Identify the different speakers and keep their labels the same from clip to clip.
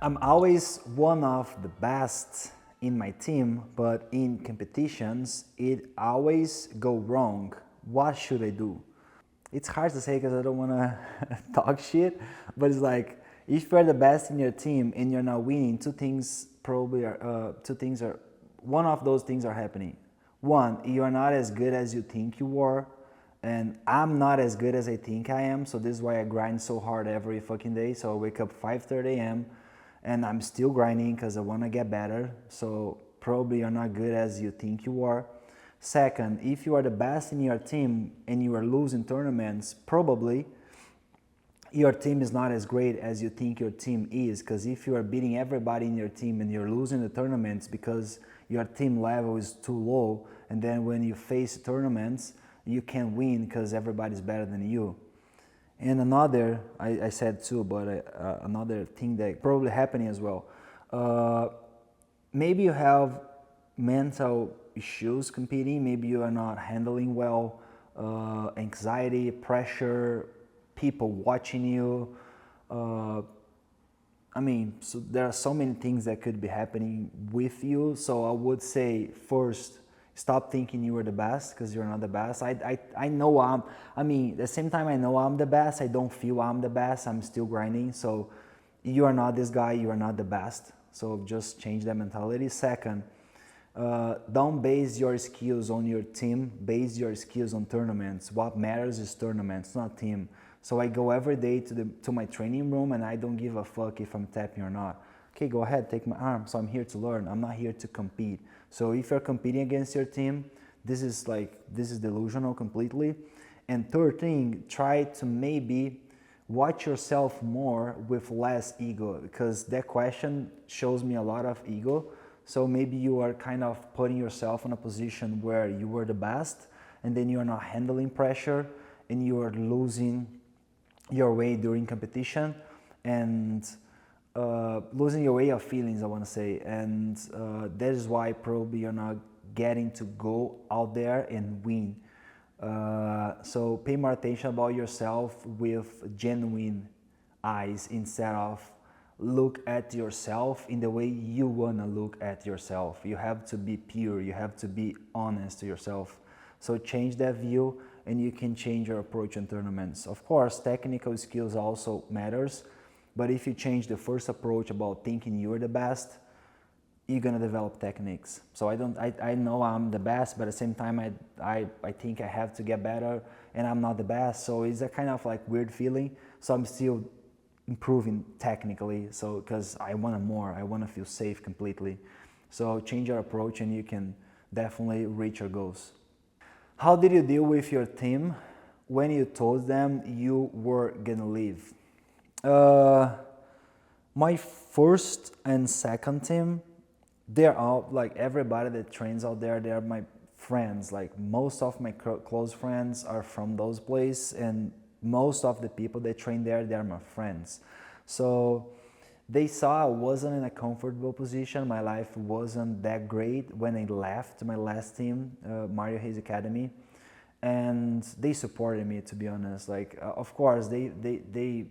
Speaker 1: I'm always one of the best in my team, but in competitions, it always go wrong. What should I do? It's hard to say because I don't want to talk shit, but it's like if you're the best in your team and you're not winning, one of those things are happening. One, you are not as good as you think you are, and I'm not as good as I think I am, so this is why I grind so hard every fucking day. So I wake up 5:30 a.m. and I'm still grinding because I want to get better. So probably you're not good as you think you are. Second, if you are the best in your team and you are losing tournaments, probably your team is not as great as you think your team is, because if you are beating everybody in your team and you're losing the tournaments because your team level is too low, and then when you face tournaments, you can't win because everybody's better than you. And another, I said too, but another thing that probably happening as well, maybe you have mental issues competing, maybe you are not handling well anxiety, pressure, people watching you. So there are so many things that could be happening with you. So I would say first, stop thinking you are the best, because you're not the best. I know at the same time I know I'm the best, I don't feel I'm the best, I'm still grinding. So you are not this guy, you are not the best. So just change that mentality. Second, don't base your skills on your team, base your skills on tournaments. What matters is tournaments, not team. So I go every day to my training room and I don't give a fuck if I'm tapping or not. Okay, go ahead, take my arm. So I'm here to learn, I'm not here to compete. So if you're competing against your team, this is delusional completely. And third thing, try to maybe watch yourself more with less ego, because that question shows me a lot of ego. So maybe you are kind of putting yourself in a position where you were the best and then you are not handling pressure and you are losing your way during competition and losing your way of feelings, I want to say. And that is why probably you're not getting to go out there and win. So pay more attention about yourself with genuine eyes instead of look at yourself in the way you want to look at yourself. You have to be pure, you have to be honest to yourself. So change that view and you can change your approach in tournaments. Of course, technical skills also matters, but if you change the first approach about thinking you're the best, you're gonna develop techniques. So I know I'm the best, but at the same time I think I have to get better and I'm not the best. So it's a kind of like weird feeling. So I'm still improving technically, so because I want more, I want to feel safe completely. So change your approach and you can definitely reach your goals. How did you deal with your team when you told them you were gonna leave? My first and second team, they're all like everybody that trains out there, they're my friends. Like most of my close friends are from those places, and most of the people that train there, they're my friends. So they saw I wasn't in a comfortable position. My life wasn't that great when I left my last team, Mario Hayes Academy, and they supported me, to be honest. Like, of course, they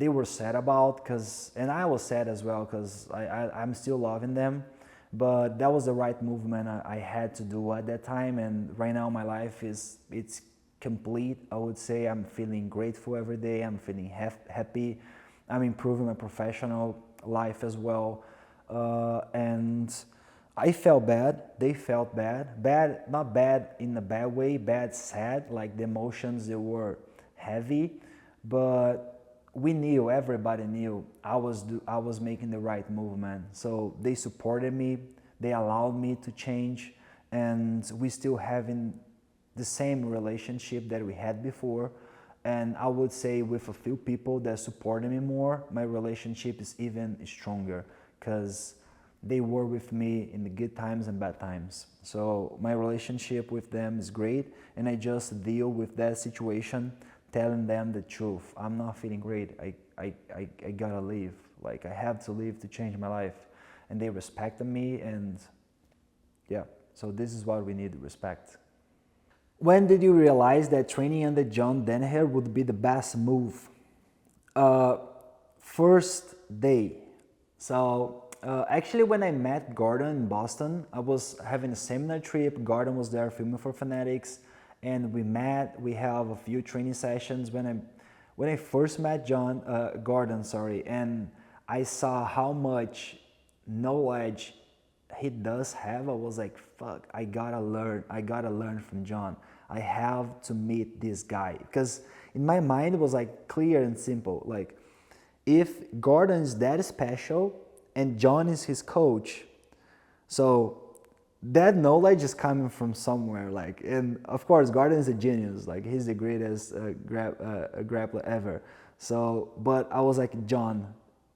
Speaker 1: were sad about, and I was sad as well, because I'm still loving them. But that was the right movement I had to do at that time, and right now my life it's complete. I would say I'm feeling grateful every day. I'm feeling happy. I'm improving my professional life as well. And I felt bad. They felt bad. Bad, not bad in a bad way, bad, sad, like the emotions, they were heavy. But we knew, everybody knew I was making the right movement. So they supported me. They allowed me to change. And we still having the same relationship that we had before. And I would say with a few people that supported me more, my relationship is even stronger, because they were with me in the good times and bad times. So my relationship with them is great, and I just deal with that situation, telling them the truth. I'm not feeling great. I gotta leave. Like, I have to leave to change my life. And they respected me, and yeah, so this is what we need, respect. When did you realize that training under John Danaher would be the best move? First day. So actually, when I met Gordon in Boston, I was having a seminar trip. Gordon was there filming for Fanatics, and we met. We have a few training sessions. When I first met Gordon, sorry, and I saw how much knowledge he does have, I was like, fuck, I gotta learn. I gotta learn from John. I have to meet this guy, because in my mind it was like clear and simple. Like, if Gordon is that special and John is his coach, so that knowledge is coming from somewhere. Like, and of course, Gordon is a genius. Like, he's the greatest grappler ever. So, but I was like, John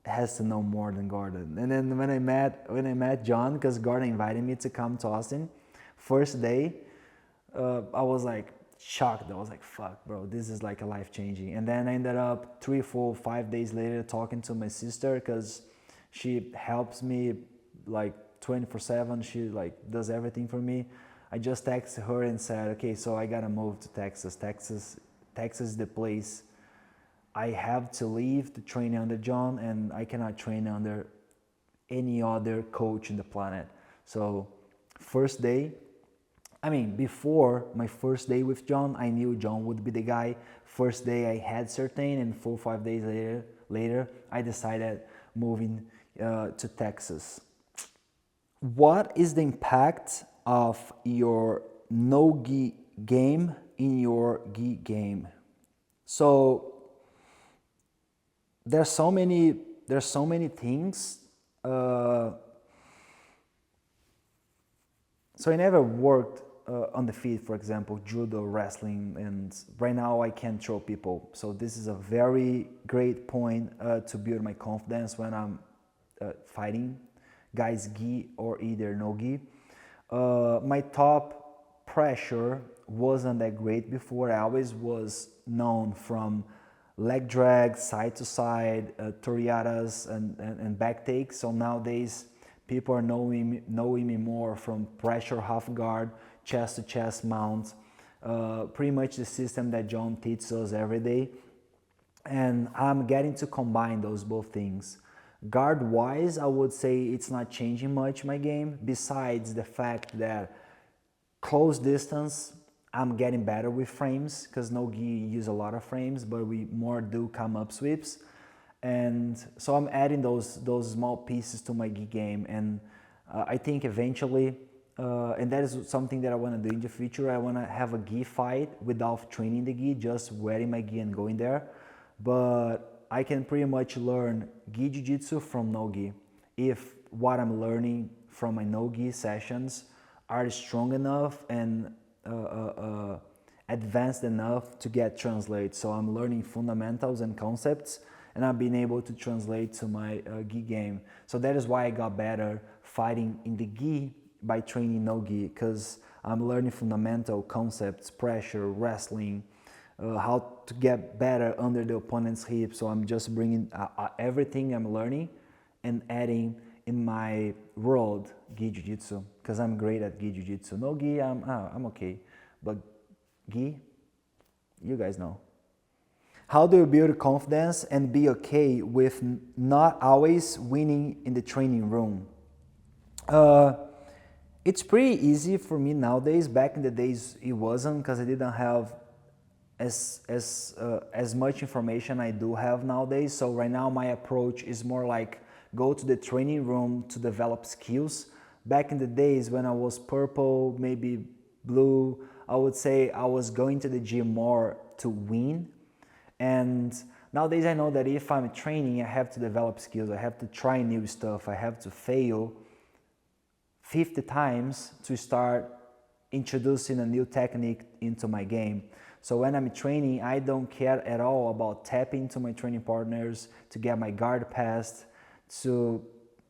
Speaker 1: has to know more than Gordon. And then when I met John, because Gordon invited me to come to Austin, first day, I was like shocked. I was like, fuck, bro, this is like a life changing. And then I ended up 3, 4, 5 days later talking to my sister, because she helps me like 24/7. She like does everything for me. I just texted her and said, okay, so I gotta move to Texas. Texas is the place I have to leave to train under John, and I cannot train under any other coach in the planet. So first day, before my first day with John, I knew John would be the guy. First day I had certain, and 4 or 5 days later I decided moving to Texas. What is the impact of your no-gi game in your gi game? So there's so many things. So I never worked on the feet, for example, judo, wrestling, and right now I can throw people. So this is a very great point to build my confidence when I'm fighting guys gi or either no gi. My top pressure wasn't that great before. I always was known from leg drags, side to side, toriadas, and back takes. So nowadays people are knowing me more from pressure, half guard, chest to chest mount, pretty much the system that John teaches us every day. And I'm getting to combine those both things. Guard wise, I would say it's not changing much my game, besides the fact that close distance, I'm getting better with frames, because no gi use a lot of frames, but we more do come up sweeps. And so I'm adding those small pieces to my gi game, and I think eventually, and that is something that I want to do in the future, I want to have a gi fight without training the gi, just wearing my gi and going there. But I can pretty much learn gi jiu-jitsu from no gi if what I'm learning from my no gi sessions are strong enough and advanced enough to get translated. So I'm learning fundamentals and concepts, and I've been able to translate to my gi game. So that is why I got better fighting in the gi by training no gi, because I'm learning fundamental concepts, pressure, wrestling, how to get better under the opponent's hip. So I'm just bringing everything I'm learning and adding in my world gi jiu-jitsu, because I'm great at gi jiu-jitsu. No gi, I'm okay, but gi, you guys know. How do you build confidence and be okay with not always winning in the training room? It's pretty easy for me nowadays. Back in the days it wasn't, because I didn't have as much information I do have nowadays. So right now my approach is more like go to the training room to develop skills. Back in the days when I was purple, maybe blue, I would say I was going to the gym more to win. And nowadays I know that if I'm training, I have to develop skills. I have to try new stuff. I have to fail 50 times to start introducing a new technique into my game. So when I'm training, I don't care at all about tapping to my training partners, to get my guard passed, to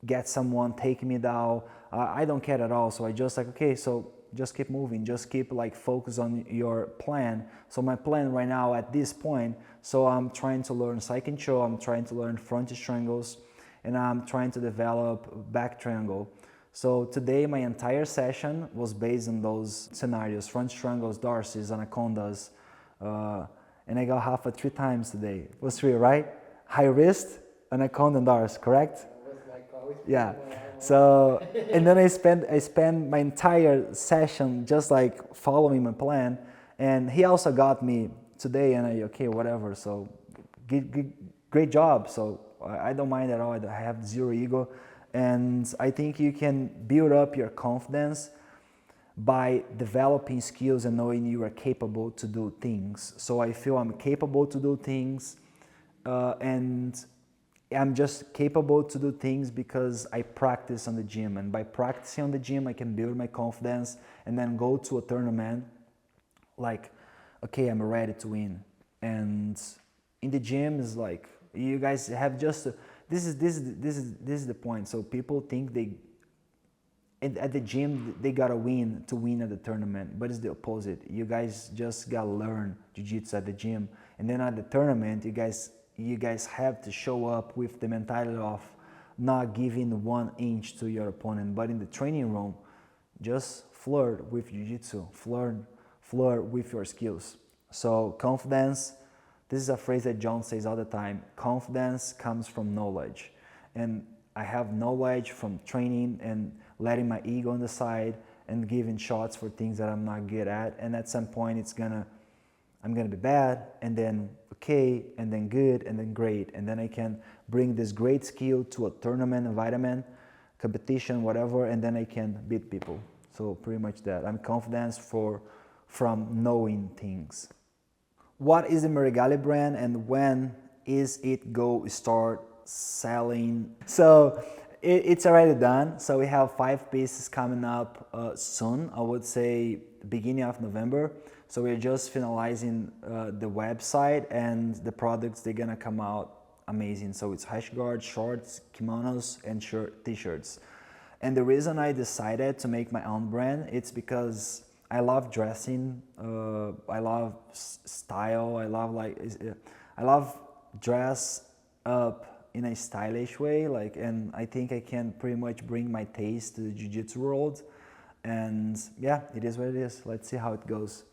Speaker 1: get someone taking me down. I don't care at all. So I just like, okay, so just keep moving, just keep like focus on your plan. So my plan right now at this point, so I'm trying to learn side control, I'm trying to learn front strangles, and I'm trying to develop back triangle. So today my entire session was based on those scenarios: front strangles, darcies, anacondas, and I got half 3 times today. It was 3, right? High wrist, anaconda, and dars, correct?
Speaker 2: It was like
Speaker 1: Yeah. So and then I spend my entire session just like following my plan, and he also got me today, and I okay whatever. So great job. So I don't mind at all. I have zero ego, and I think you can build up your confidence by developing skills and knowing you are capable to do things. So I feel I'm capable to do things, and I'm just capable to do things because I practice on the gym. And by practicing on the gym, I can build my confidence and then go to a tournament like, okay, I'm ready to win. And in the gym is like, you guys have just, this is the point. So people think at the gym they gotta win to win at the tournament, but it's the opposite. You guys just gotta learn jiu-jitsu at the gym, and then at the tournament you guys have to show up with the mentality of not giving 1 inch to your opponent. But in the training room, just flirt with jiu-jitsu, flirt with your skills. So confidence, this is a phrase that John says all the time. Confidence comes from knowledge, and I have knowledge from training and letting my ego on the side and giving shots for things that I'm not good at. And at some point I'm gonna be bad, and then okay, and then good, and then great. And then I can bring this great skill to a tournament, environment, competition, whatever, and then I can beat people. So pretty much that. I'm confident from knowing things. What is the Meregali brand, and when is it go start selling? So it's already done. So we have 5 pieces coming up soon. I would say beginning of November. So we're just finalizing the website, and the products, they're gonna come out amazing. So it's rash guards, shorts, kimonos, and t-shirts. And the reason I decided to make my own brand, it's because I love dressing, I love style, I love dress up in a stylish way, like, and I think I can pretty much bring my taste to the jiu-jitsu world. And yeah, it is what it is. Let's see how it goes.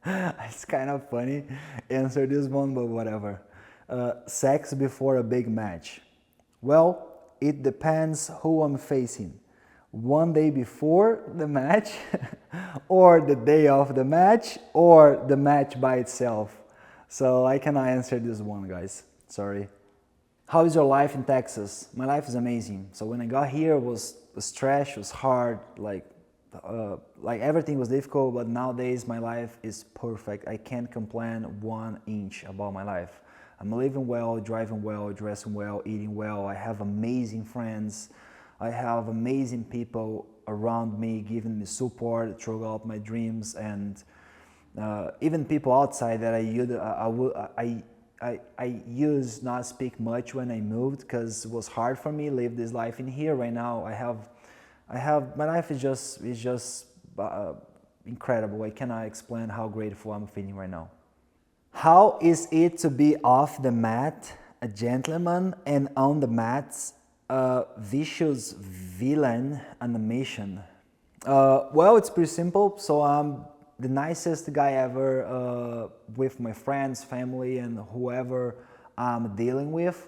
Speaker 1: It's kind of funny answer this one, but whatever. Sex before a big match. Well, it depends who I'm facing. One day before the match, or the day of the match, or the match by itself. So I cannot answer this one, guys. Sorry. How is your life in Texas? My life is amazing. So when I got here, it was trash, it was hard, like everything was difficult, but nowadays my life is perfect. I can't complain 1 inch about my life. I'm living well, driving well, dressing well, eating well. I have amazing friends. I have amazing people around me giving me support throughout my dreams, and even people outside that I used not speak much when I moved, because it was hard for me live this life in here. Right now I have my life is just incredible. I cannot explain how grateful I'm feeling right now. How is it to be off the mat, a gentleman, and on the mats, a vicious villain animation? Well, it's pretty simple. So I'm the nicest guy ever with my friends, family, and whoever I'm dealing with.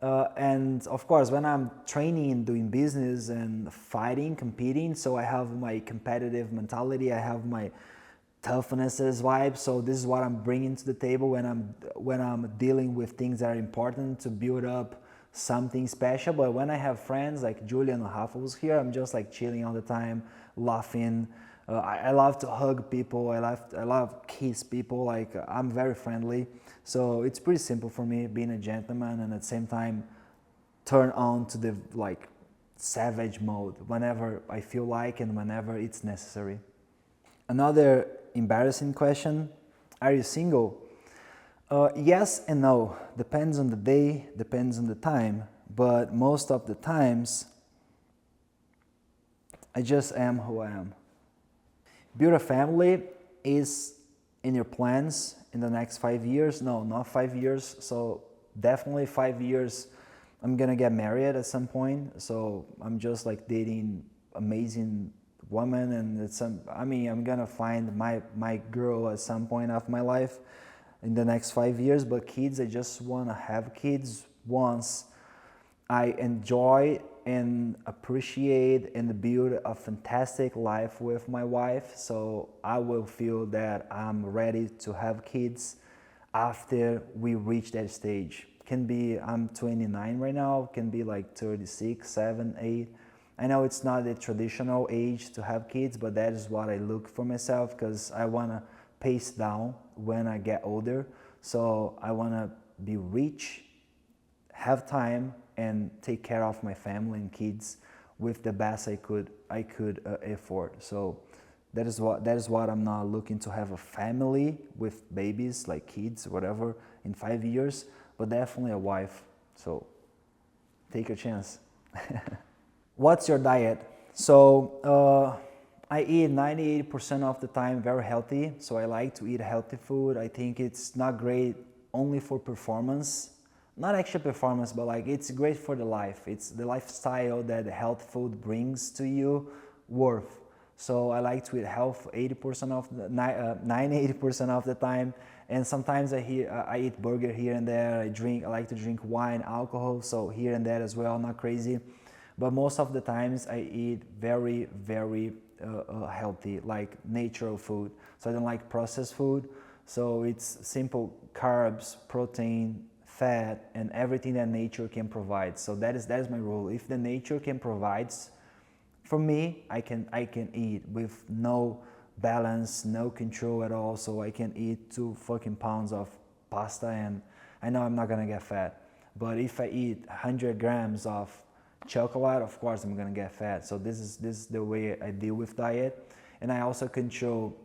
Speaker 1: And of course, when I'm training, doing business and fighting, competing, so I have my competitive mentality, I have my toughness as vibe. So this is what I'm bringing to the table when I'm dealing with things that are important to build up something special. But when I have friends like Julian or Rafa was here, I'm just like chilling all the time, laughing. I love to hug people. I love kiss people. Like, I'm very friendly. So it's pretty simple for me being a gentleman, and at the same time turn on to the like savage mode whenever I feel like and whenever it's necessary. Another embarrassing question: are you single? Yes and no. Depends on the day, depends on the time. But most of the times, I just am who I am. Build a family is in your plans in the next 5 years? No, not 5 years. So definitely 5 years. I'm gonna get married at some point. So I'm just like dating amazing woman, and I'm gonna find my girl at some point of my life in the next 5 years. But kids, I just wanna have kids once I enjoy and appreciate and build a fantastic life with my wife. So I will feel that I'm ready to have kids after we reach that stage. Can be, I'm 29 right now, can be like 36, 7, 8. I know it's not the traditional age to have kids, but that is what I look for myself, because I want to pace down when I get older. So I want to be rich, have time, and take care of my family and kids with the best I could afford. So that is what I'm not looking to have a family with babies, like kids, whatever, in 5 years, but definitely a wife. So take a chance. What's your diet? So I eat 98% of the time very healthy. So I like to eat healthy food. I think it's not great only for performance. Not actually performance, but like it's great for the life. It's the lifestyle that the health food brings to you worth. So I like to eat health 80% of the 80% of the time, and sometimes I eat burger here and there. I like to drink wine, alcohol, so here and there as well. Not crazy, but most of the times I eat very healthy, like natural food. So I don't like processed food. So it's simple carbs, protein, fat, and everything that nature can provide. So that is my rule. If the nature can provide for me, I can eat with no balance, no control at all. So I can eat 2 fucking pounds of pasta, and I know I'm not gonna get fat. But if I eat 100 grams of chocolate, of course I'm gonna get fat. So this is the way I deal with diet. And I also control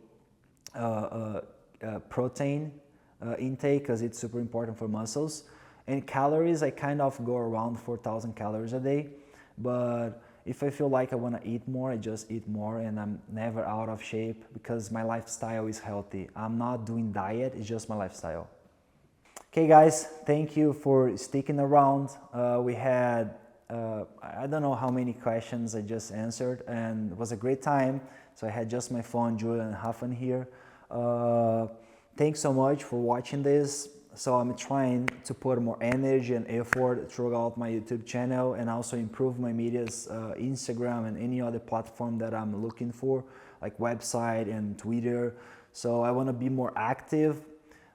Speaker 1: protein intake, because it's super important for muscles. And calories, I kind of go around 4,000 calories a day, but if I feel like I want to eat more, I just eat more, and I'm never out of shape because my lifestyle is healthy. I'm not doing diet, it's just my lifestyle. Okay guys, thank you for sticking around. We had I don't know how many questions I just answered, and it was a great time. So I had just my phone, Julian and Hafan here. Thanks so much for watching this. So I'm trying to put more energy and effort throughout my YouTube channel, and also improve my media's Instagram and any other platform that I'm looking for, like website and Twitter. So I want to be more active,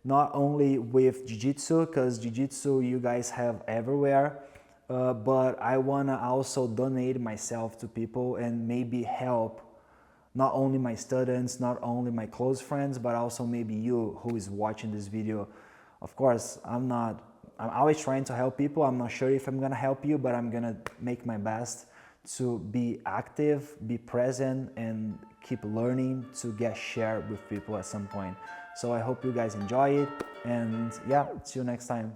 Speaker 1: not only with Jiu Jitsu, because Jiu Jitsu you guys have everywhere, but I want to also donate myself to people and maybe help not only my students, not only my close friends, but also maybe you who is watching this video. Of course, I'm always trying to help people. I'm not sure if I'm gonna help you, but I'm gonna make my best to be active, be present, and keep learning to get shared with people at some point. So I hope you guys enjoy it, and yeah, see you next time.